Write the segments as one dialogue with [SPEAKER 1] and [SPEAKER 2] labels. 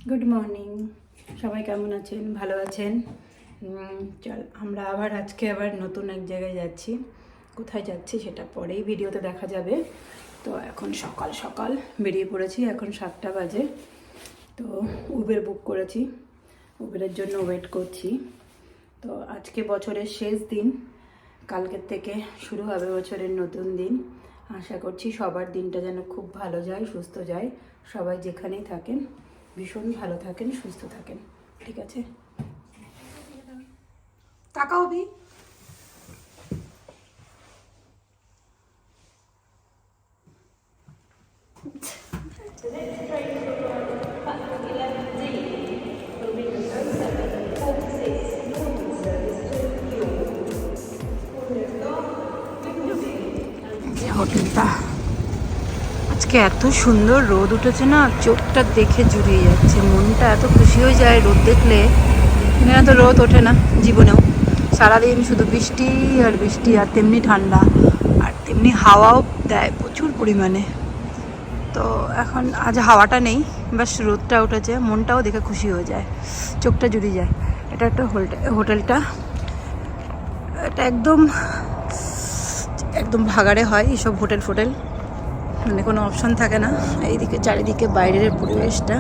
[SPEAKER 1] Good morning, সবাই কেমন আছেন? ভালো আছেন? চল আমরা আজকে নতুন এক জায়গায় যাচ্ছি। কোথায় যাচ্ছি সেটা পরেই ভিডিওতে দেখা যাবে। তো এখন সকাল সকাল বেরিয়ে পড়েছি, এখন 7টা বাজে। তো উবের বুক করেছি, উবেরের জন্য ওয়েট করছি। তো আজকে বছরের শেষ দিন, কালকের থেকে শুরু হবে বছরের নতুন দিন। আশা করছি সবার দিনটা যেন খুব ভালো যায়, সুস্থ যায়। সবাই যেখানেই থাকেন ভীষণ ভালো থাকেন, সুস্থ থাকেন। ঠিক আছে, তাকাও ভি। হোটেলটা আজকে এত সুন্দর রোদ উঠেছে না, চোখটা দেখে জুড়িয়ে যাচ্ছে, মনটা এত খুশি হয়ে যায় রোদ দেখলে। এখানে তো রোদ ওঠে না জীবনেও, সারাদিন শুধু বৃষ্টি আর বৃষ্টি, আর তেমনি ঠান্ডা, আর তেমনি হাওয়াও দেয় প্রচুর পরিমাণে। তো এখন আজ হাওয়াটা নেই, বাস রোদটা উঠেছে, মনটাও দেখে খুশি হয়ে যায়, চোখটা জুড়িয়ে যায়। এটা একটা হোটেলটা, এটা একদম একদম ভাগাড়ে হয় এইসব হোটেল ফোটেল, মানে কোনো অপশন থাকে না। এইদিকে চারিদিকে বাইরের পরিবেশটা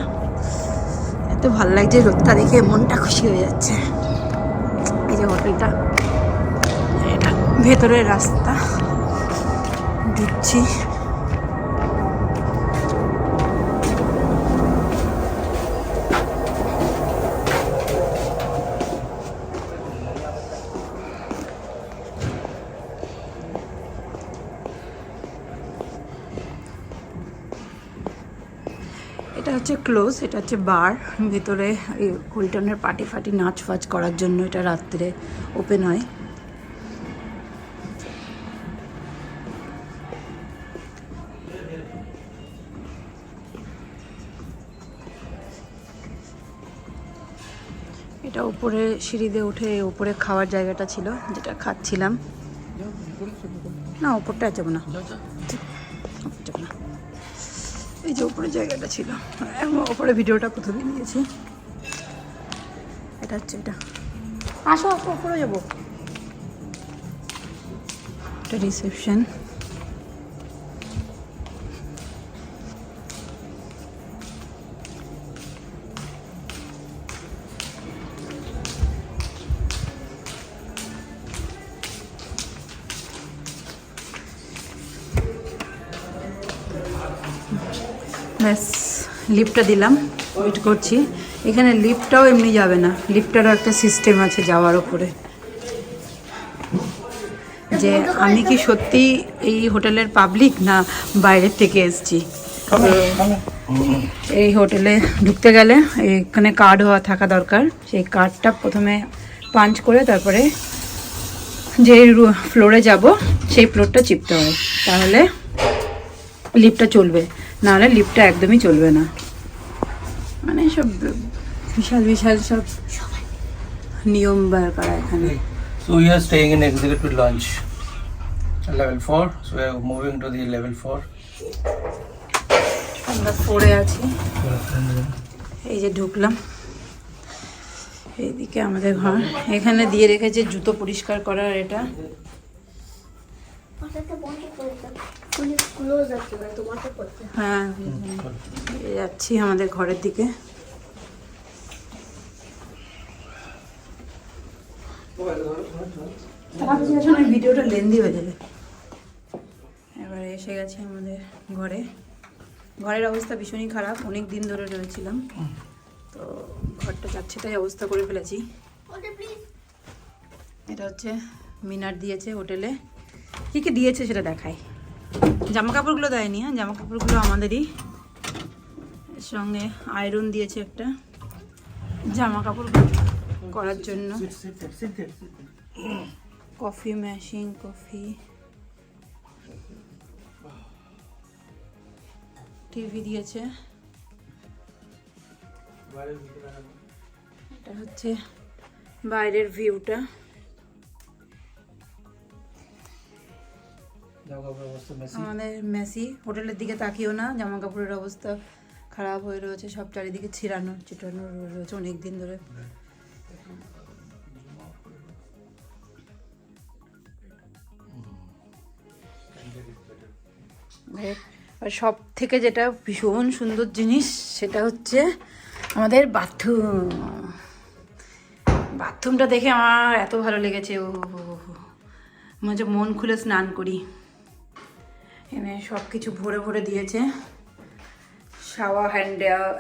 [SPEAKER 1] এত ভালো লাগছে, রোদটা দেখে মনটা খুশি হয়ে যাচ্ছে। এই যে হোটেলটা, এটা ভেতরের রাস্তা, ঢুকছি। এটা হচ্ছে ক্লোজ, এটা হচ্ছে বার। ভেতরে এই কুলটনের পার্টি ফাটি নাচ ফাচ করার জন্য এটা রাত্রে ওপেন হয়। এটা উপরে সিঁড়ি দিয়ে উঠে উপরে খাওয়ার জায়গাটা ছিল, যেটা খাচ্ছিলাম। না, উপরটা যাবো না, যাবো না। এই যে উপরে জায়গাটা ছিল, এবং উপরে ভিডিওটা প্রথমে নিয়েছি। এটা হচ্ছে এটা, আসো আসো উপরে যাবো। এটা রিসেপশন। ব্যাস, লিফটটা দিলাম, ওয়েট করছি। এখানে লিফটটাও এমনি যাবে না, লিফটারও একটা সিস্টেম আছে যাওয়ার ওপরে। যে আমি কি সত্যি এই হোটেলের পাবলিক না বাইরের থেকে এসেছি। এই হোটেলে ঢুকতে গেলে এখানে কার্ড থাকা দরকার, সেই কার্ডটা প্রথমে পাঞ্চ করে তারপরে যে ফ্লোরে যাব সেই ফ্লোরটা চিপতে হয়, তাহলে লিফটটা চলবে, নাহলে লিফটটা একদমই চলবে না। মানে সব বিশাল বিশাল সব নিয়ম ব্যাপার এখানে।
[SPEAKER 2] So we are staying in executive lounge, level 4. So we are moving to the level 4.
[SPEAKER 1] আমরা 4-এ আছি, এই যে ঢুকলাম। এইদিকে আমাদের ঘর, এখানে দিয়ে রেখেছে জুতো পরিষ্কার করার এটা। হ্যাঁ, যাচ্ছি আমাদের ঘরের দিকে। ভিডিওটা লেন্দি হয়ে যাবে। এবারে এসে গেছে আমাদের ঘরে। ঘরের অবস্থা ভীষণই খারাপ, অনেক দিন ধরে রয়েছিলাম, তো ঘরটা যাচ্ছে তাই অবস্থা করে ফেলেছি। এটা হচ্ছে মিনার দিয়েছে হোটেলে, কী কী দিয়েছে সেটা দেখায়। জামা কাপড়গুলো দেয়নি, হ্যাঁ জামা কাপড়গুলো আমাদেরই। এর সঙ্গে আয়রন দিয়েছে একটা, জামা কাপড় করার জন্য। কফি মেশিন, কফি, টিভি দিয়েছে। এটা হচ্ছে বাইরের ভিউটা। আমাদের মেসি, হোটেলের দিকে তাকিও না, জামা কাপড়ের অবস্থা খারাপ হয়ে রয়েছে, সব চারিদিকে ছিড়ানো চিটানো রয়েছে অনেক দিন ধরে। আর সব থেকে যেটা ভীষণ সুন্দর জিনিস সেটা হচ্ছে আমাদের বাথরুমটা দেখে আমার এত ভালো লেগেছে। ও মনে হচ্ছে মন খুলে স্নান করি। এখানে সব কিছু ভরে ভরে দিয়েছে, shower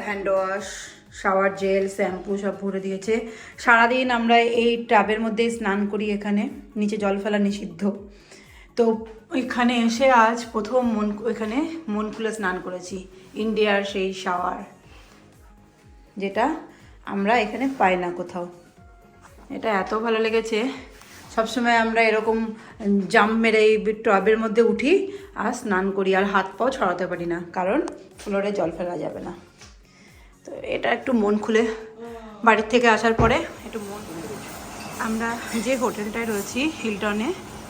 [SPEAKER 1] hand wash, shower gel, shampoo সব ভরে দিয়েছে। সারাদিন আমরা এই টাবের মধ্যেই স্নান করি, এখানে নিচে জল ফেলা নিষিদ্ধ। তো এখানে এসে আজ প্রথম এখানে মন খুলে স্নান করেছি। ইন্ডিয়ার সেই শাওয়ার, যেটা আমরা এখানে পাই না কোথাও। এটা এত ভালো লেগেছে। সবসময় আমরা এরকম জাম্প মেরে এই টবের মধ্যে উঠি আর স্নান করি, আর হাত পাও ছড়াতে পারি না, কারণ ফ্লোরে জল ফেলা যাবে না। তো এটা একটু মন খুলে বাড়ির থেকে আসার পরে একটু মন খুলে। আমরা যে হোটেলটায় রয়েছি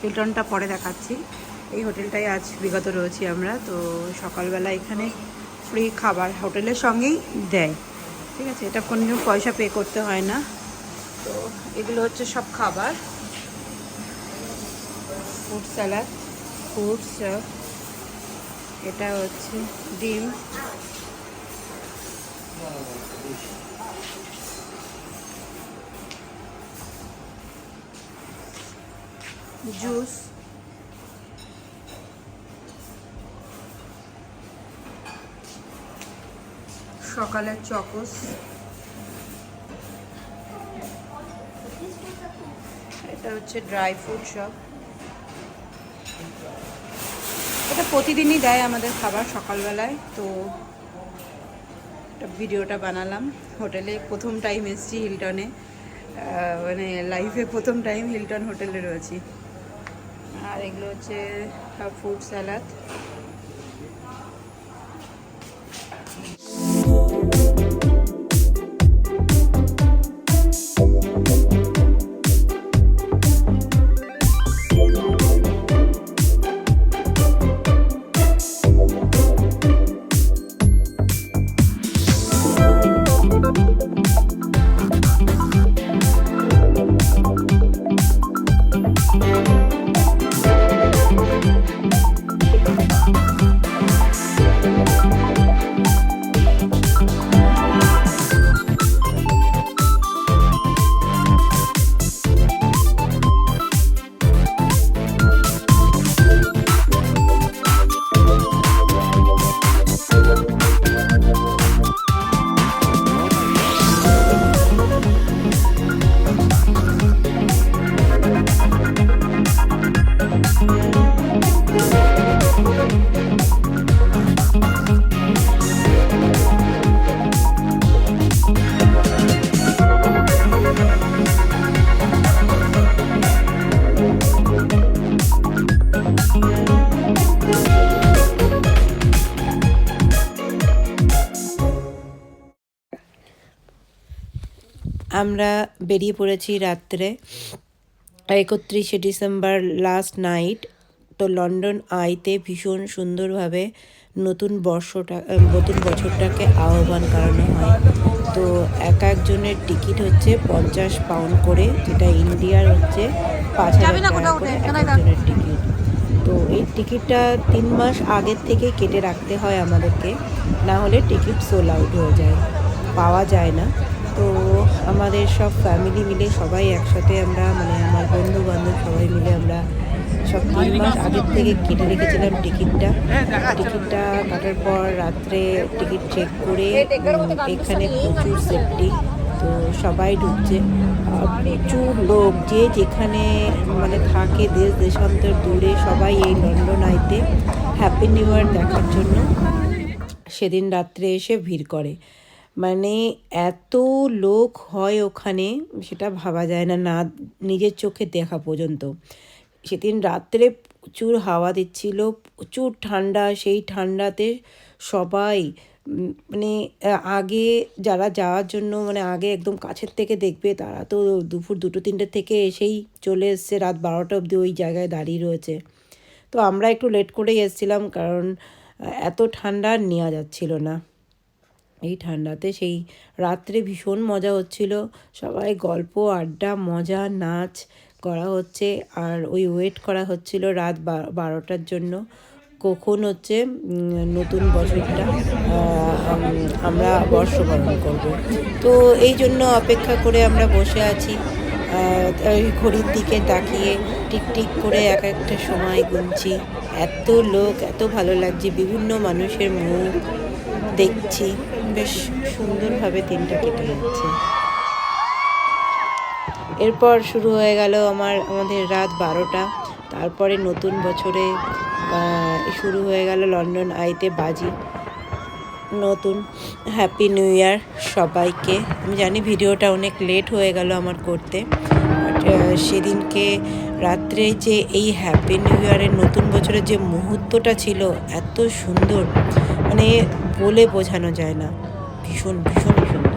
[SPEAKER 1] হিলটনটা পরে দেখাচ্ছি। এই হোটেলটায় আজ বিগত রয়েছি আমরা। তো সকালবেলা এখানে ফ্রি খাবার হোটেলের সঙ্গেই দেয়, ঠিক আছে, এটা কোনো পয়সা পে করতে হয় না। তো এগুলো হচ্ছে সব খাবার, ফ্রুট স্যালাড, ফ্রুটস, এটা হচ্ছে ডিম, জুস, সকালের চকোস, এটা হচ্ছে ড্রাই ফ্রুট সব। এটা প্রতিদিনই দেয় আমাদের খাবার সকালবেলায়। তো ভিডিওটা বানালাম। হোটেলে প্রথম টাইম এসেছি হিলটনে, মানে লাইফে প্রথম টাইম হিলটন হোটেলে রয়েছি। আর এগুলো হচ্ছে সব ফ্রুট স্যালাড। আমরা বেরিয়ে পড়েছি রাত্রে 31শে ডিসেম্বর লাস্ট নাইট। তো লন্ডন আইতে ভীষণ সুন্দরভাবে নতুন বছরটাকে আহ্বান করানো হয়। তো একজনের টিকিট হচ্ছে 50 পাউন্ড করে, যেটা ইন্ডিয়ার হচ্ছে 5,000 টাকা করে একজনের টিকিট। তো এই টিকিটটা 3 মাস আগের থেকে কেটে রাখতে হয় আমাদেরকে, না হলে টিকিট সোল আউট হয়ে যায়, পাওয়া যায় না। তো আমাদের সব ফ্যামিলি মিলে সবাই একসাথে আমরা, মানে আমার বন্ধু বান্ধব সবাই মিলে আমরা সব 3 মাস আগের থেকে কেটে রেখেছিলাম টিকিটটা কাটার পর রাত্রে টিকিট চেক করে এখানে প্রচুর সেফটি। তো সবাই ঢুকছে, প্রচুর লোক যে যেখানে মানে থাকে দেশ দেশান্তর দূরে সবাই এই লন্ডন আইতে হ্যাপি নিউ ইয়ার দেখার জন্য সেদিন রাত্রে এসে ভিড় করে। মানে এত লোক হয় ওখানে, সেটা ভাবা যায় না, না নিজের চোখে দেখা পর্যন্ত। সেদিন রাত্রে প্রচুর হাওয়া দিচ্ছিল, প্রচুর ঠান্ডা। সেই ঠান্ডাতে সবাই মানে আগে যারা যাওয়ার জন্য মানে আগে একদম কাছের থেকে দেখবে, তারা তো দুপুর 2-3টে থেকে এসেই চলে এসছে, রাত 12টা অবধি ওই জায়গায় দাঁড়িয়ে রয়েছে। তো আমরা একটু লেট করেই এসেছিলাম, কারণ এত ঠান্ডা নেওয়া যাচ্ছিল না।
[SPEAKER 3] এই ঠান্ডাতে সেই রাত্রে ভীষণ মজা হচ্ছিল, সবাই গল্প আড্ডা মজা নাচ করা হচ্ছে। আর ওই ওয়েট করা হচ্ছিল রাত 12টার জন্য, কখন হচ্ছে নতুন বছরটা আমরা বর্ষবরণ করব। তো এই জন্য অপেক্ষা করে আমরা বসে আছি, ওই ঘড়ির দিকে তাকিয়ে টিকটিক করে এক একটা সময় গুনছি। এত লোক, এত ভালো লাগছে, বিভিন্ন মানুষের মুখ দেখছি, বেশ সুন্দরভাবে দিনটা কেটে যাচ্ছে। এরপর শুরু হয়ে গেল আমাদের রাত 12টা। তারপরে নতুন বছরে শুরু হয়ে গেল লন্ডন আইতে বাজি। নতুন হ্যাপি নিউ ইয়ার সবাইকে। আমি জানি ভিডিওটা অনেক লেট হয়ে গেল আমার করতে, বাট সেদিনকে রাত্রে যে এই হ্যাপি নিউ ইয়ারের নতুন বছরের যে মুহূর্তটা ছিল এত সুন্দর, মানে বলে বোঝানো যায় না, ভীষণ ভীষণ সুন্দর।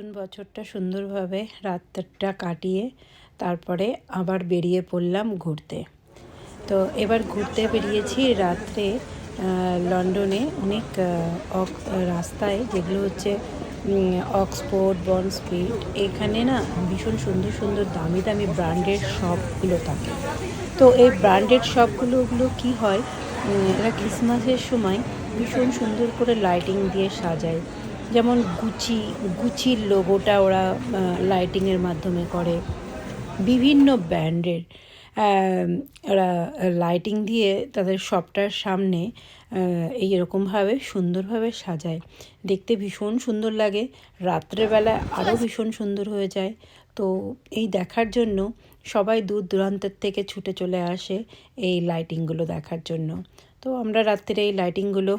[SPEAKER 3] নতুন বছরটা সুন্দরভাবে রাতটা কাটিয়ে তারপরে আবার বেরিয়ে পড়লাম ঘুরতে। তো এবার ঘুরতে বেরিয়েছি রাত্রে লন্ডনে অনেক রাস্তায়, যেগুলো হচ্ছে অক্সফোর্ড, বন্ড স্ট্রিট, এখানে না ভীষণ সুন্দর সুন্দর দামি দামি ব্র্যান্ডেড শপগুলো থাকে। তো এই ব্র্যান্ডেড শপগুলো কী হয়, এরা ক্রিসমাসের সময় ভীষণ সুন্দর করে লাইটিং দিয়ে সাজায়। যেমন গুচির লোগোটা ওরা লাইটিংয়ের মাধ্যমে করে। বিভিন্ন ব্র্যান্ডের ওরা লাইটিং দিয়ে তাদের শপটার সামনে এইরকমভাবে সুন্দরভাবে সাজায়। দেখতে ভীষণ সুন্দর লাগে, রাত্রেবেলা আরও ভীষণ সুন্দর হয়ে যায়। তো এই দেখার জন্য সবাই দূর দূরান্তের থেকে ছুটে চলে আসে এই লাইটিংগুলো দেখার জন্য। তো আমরা রাত্রে এই লাইটিংগুলো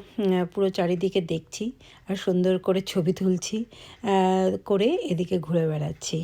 [SPEAKER 3] পুরো চারিদিকে দেখছি আর সুন্দর করে ছবি তুলছি করে এদিকে ঘুরে বেড়াচ্ছি।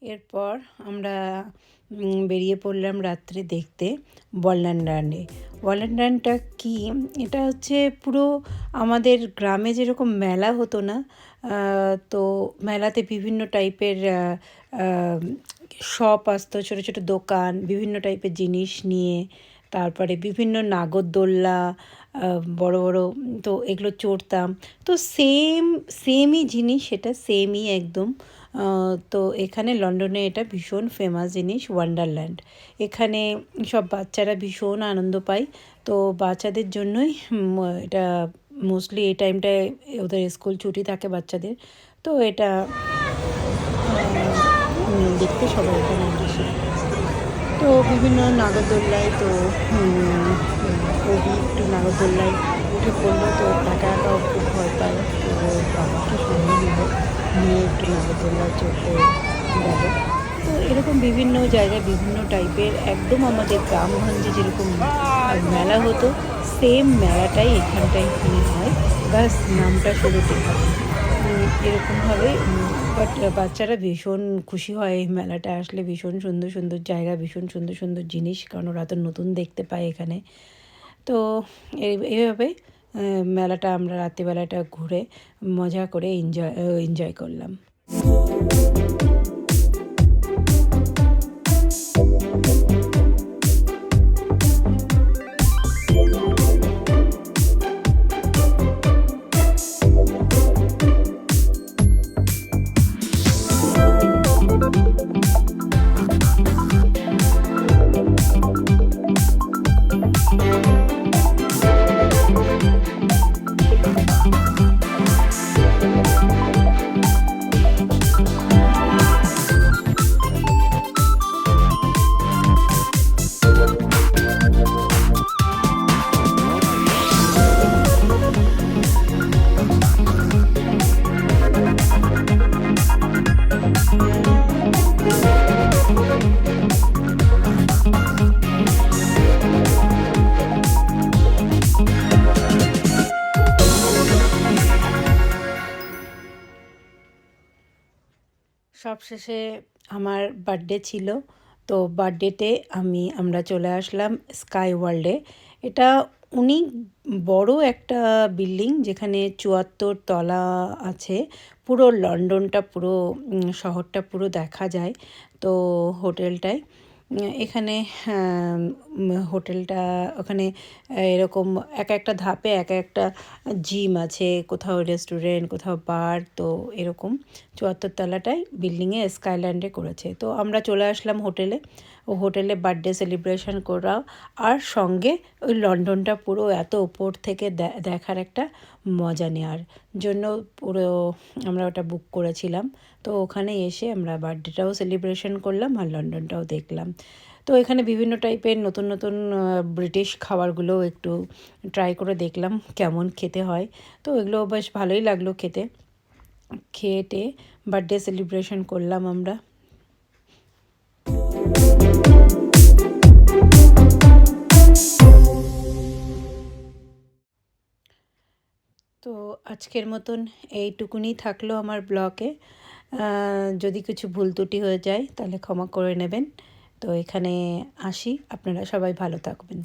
[SPEAKER 3] এরপর আমরা বেরিয়ে পড়লাম রাত্রে দেখতে ওয়ান্ডারল্যান্ডে। ওয়ান্ডারল্যান্ডটা কি, এটা হচ্ছে পুরো আমাদের গ্রামে যেরকম মেলা হতো না, তো মেলাতে বিভিন্ন টাইপের শপ আসতো, ছোটো ছোটো দোকান, বিভিন্ন টাইপের জিনিস নিয়ে, তারপরে বিভিন্ন নাগরদোল্লা, বড় বড়, তো এগুলো চড়তাম। তো সেমই জিনিস, সেটা সেমই একদম। তো এখানে লন্ডনে এটা ভীষণ ফেমাস জিনিস ওয়ান্ডারল্যান্ড। এখানে সব বাচ্চারা ভীষণ আনন্দ পায়। তো বাচ্চাদের জন্যই এটা মোস্টলি এই টাইমটায় ওদের স্কুল ছুটি থাকে বাচ্চাদের। তো এটা দেখতে সবাই এখানে আসে। তো বিভিন্ন নাগরদোল্লায়, তো একটু নাগরদোল্লায় উঠে পড়লো, তো একা একাও খুব ভয় পায়। তো বাবাকে সঙ্গে নিয়ে একটু নাগরদোল্লায় চড়তে গেল। তো এরকম বিভিন্ন জায়গায় বিভিন্ন টাইপের, একদম আমাদের গ্রামগঞ্জে যেরকম মেলা হতো সেম মেলাটাই এখানটায় হয়, বাস নামটা শুধু এরকমভাবে। বাট বাচ্চারা ভীষণ খুশি হয় এই মেলাটা আসলে, ভীষণ সুন্দর সুন্দর জায়গা, ভীষণ সুন্দর সুন্দর জিনিস, কারণ ওরা তো নতুন দেখতে পায় এখানে। তো এইভাবে মেলাটা আমরা রাত্রিবেলাটা ঘুরে মজা করে এনজয় করলাম। সবশেষে আমার বার্থডে ছিল, তো বার্থডেতে আমরা চলে আসলাম স্কাই ওয়ার্ল্ডে। এটা অনেক বড় একটা বিল্ডিং, যেখানে ৭৪ তলা আছে। পুরো লন্ডনটা, পুরো শহরটা পুরো দেখা যায় তো হোটেলটায়। এখানে হোটেলটা ওখানে এরকম এক একটা ধাপে এক একটা জিম আছে, কোথাও রেস্টুরেন্ট, কোথাও বার। তো এরকম 74 তলাটায় বিল্ডিংয়ে স্কাইল্যান্ডে করেছে। তো আমরা চলে আসলাম হোটেলে। ও হোটেলে বার্থডে সেলিব্রেশন করা, আর সঙ্গে ওই লন্ডনটা পুরো এত উপর থেকে দেখার একটা মজা নেওয়ার জন্য পুরো আমরা ওটা বুক করেছিলাম। তো ওখানে এসে আমরা বার্থডেটাও সেলিব্রেশন করলাম আর লন্ডনটাও দেখলাম। তো এখানে বিভিন্ন টাইপের নতুন নতুন ব্রিটিশ খাবারগুলোও একটু ট্রাই করে দেখলাম কেমন খেতে হয়। তো এগুলো বেশ ভালোই লাগলো খেতে। খেয়ে বার্থডে সেলিব্রেশন করলাম আমরা। তো আজকের মতন এইটুকুনি থাকলো আমার ব্লগে। যদি কিছু ভুল ত্রুটি হয়ে যায় তাহলে ক্ষমা করে নেবেন। তো এখানে আসি, আপনারা সবাই ভালো থাকবেন।